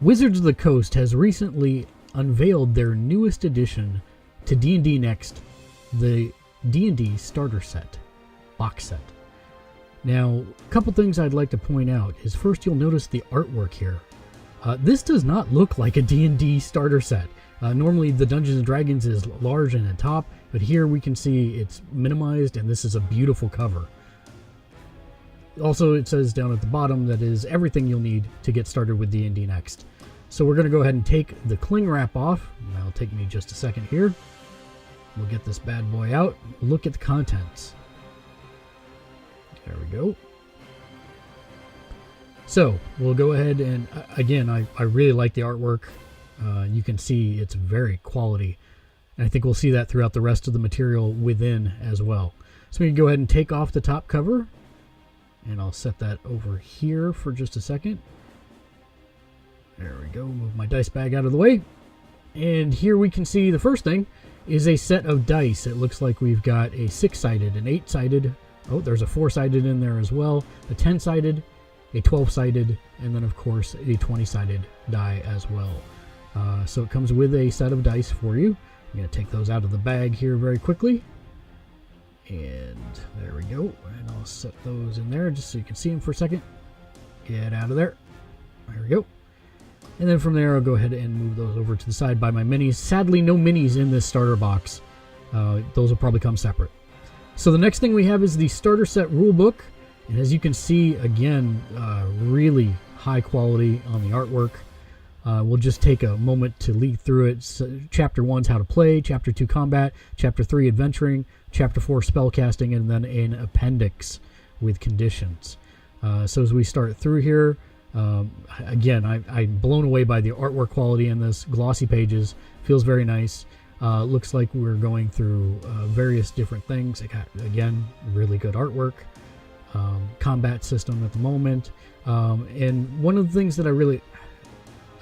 Wizards of the Coast has recently unveiled their newest addition to D&D Next, the D&D Starter Set, box set. Now, a couple things I'd like to point out is first you'll notice the artwork here. This does not look like a D&D starter set. Normally the Dungeons & Dragons is large and at top, but here we can see it's minimized and this is a beautiful cover. Also, it says down at the bottom that is everything you'll need to get started with D&D Next. So we're going to go ahead and take the cling wrap off. That'll take me just a second here. We'll get this bad boy out. Look at the contents. There we go. So we'll go ahead and, again, I really like the artwork. You can see it's very quality. And I think we'll see that throughout the rest of the material within as well. So we can go ahead and take off the top cover. And I'll set that over here for just a second. There we go. Move my dice bag out of the way. And here we can see the first thing is a set of dice. It looks like we've got a 6-sided, an 8-sided. Oh, there's a 4-sided in there as well. A 10-sided, a 12-sided, and then of course a 20-sided die as well. So it comes with a set of dice for you. I'm going to take those out of the bag here very quickly. And there we go. And I'll set those in there just so you can see them for a second. Get out of there. There we go. And then from there, I'll go ahead and move those over to the side by my minis. Sadly, no minis in this starter box. Those will probably come separate. So the next thing we have is the starter set rulebook. And as you can see, again, really high quality on the artwork. We'll just take a moment to lead through it. So, Chapter 1 is how to play, Chapter 2 combat, Chapter 3 adventuring, Chapter 4 spellcasting, and then an appendix with conditions. So as we start through here, again, I'm blown away by the artwork quality in this. Glossy pages, feels very nice. Looks like we're going through various different things. It got, again, really good artwork. Combat system at the moment. And one of the things that I really...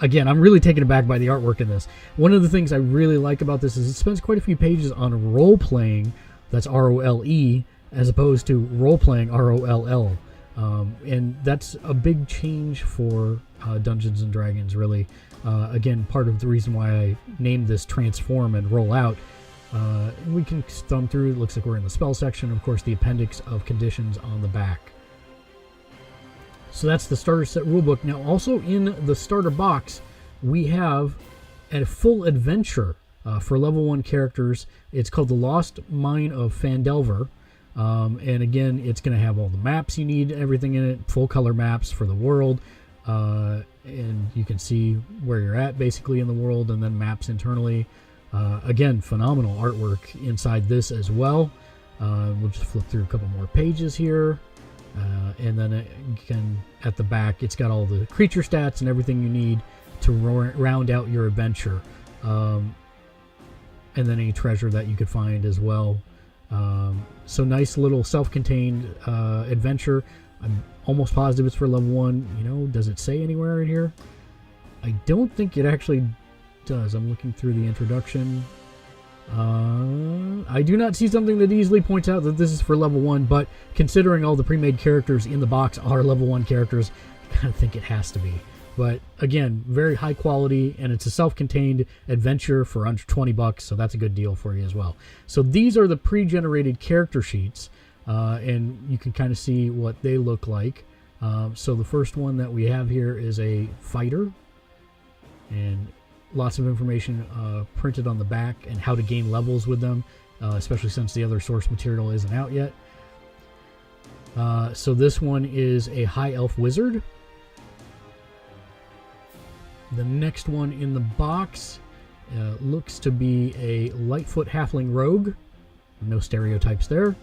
Again, I'm really taken aback by the artwork in this. One of the things I really like about this is it spends quite a few pages on role-playing, that's R-O-L-E, as opposed to role-playing, R-O-L-L. And that's a big change for Dungeons & Dragons, really. Again, part of the reason why I named this Transform and Roll Out. We can thumb through, it looks like we're in the spell section, of course the appendix of conditions on the back. So that's the starter set rulebook. Now also in the starter box, we have a full adventure for level 1 characters. It's called The Lost Mine of Phandelver. And again, it's going to have all the maps you need, everything in it, full color maps for the world. And you can see where you're at basically in the world, and then maps internally. Again, phenomenal artwork inside this as well. We'll just flip through a couple more pages here. And then again, at the back, it's got all the creature stats and everything you need to round out your adventure. And then any treasure that you could find as well. So nice little self-contained adventure. I'm almost positive it's for level 1. You know, does it say anywhere in here? I don't think it actually does. I'm looking through the introduction. I do not see something that easily points out that this is for level 1, but considering all the pre-made characters in the box are level 1 characters, I kind of think it has to be. But again, very high quality, and it's a self-contained adventure for under 20 bucks, so that's a good deal for you as well. So these are the pre-generated character sheets, and you can kind of see what they look like. So the first one that we have here is a fighter, and lots of information printed on the back and how to gain levels with them, especially since the other source material isn't out yet. So this one is a high elf wizard. The next one in the box looks to be a Lightfoot halfling rogue. No stereotypes there.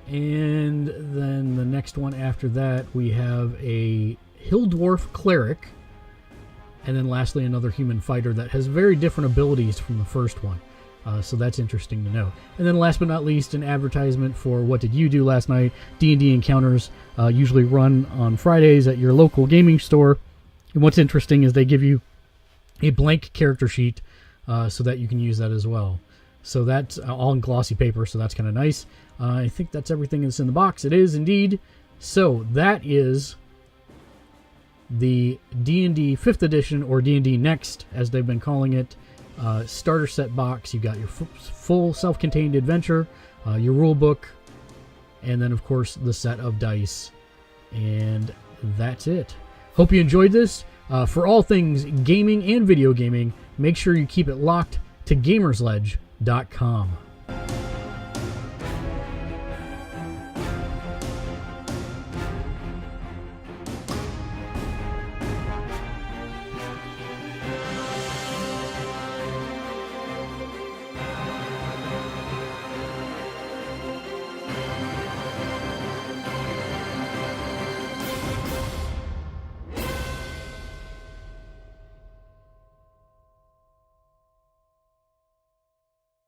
And then the next one after that, we have a hill dwarf cleric. And then lastly, another human fighter that has very different abilities from the first one. So that's interesting to know. And then last but not least, an advertisement for What Did You Do Last Night? D&D Encounters, usually run on Fridays at your local gaming store. And what's interesting is they give you a blank character sheet so that you can use that as well. So that's all in glossy paper, so that's kind of nice. I think that's everything that's in the box. It is indeed. So that is the D&D 5th edition, or D&D Next, as they've been calling it, starter set box. You've got your full self-contained adventure, your rule book, and then, of course, the set of dice. And that's it. Hope you enjoyed this. For all things gaming and video gaming, make sure you keep it locked to gamersledge.com.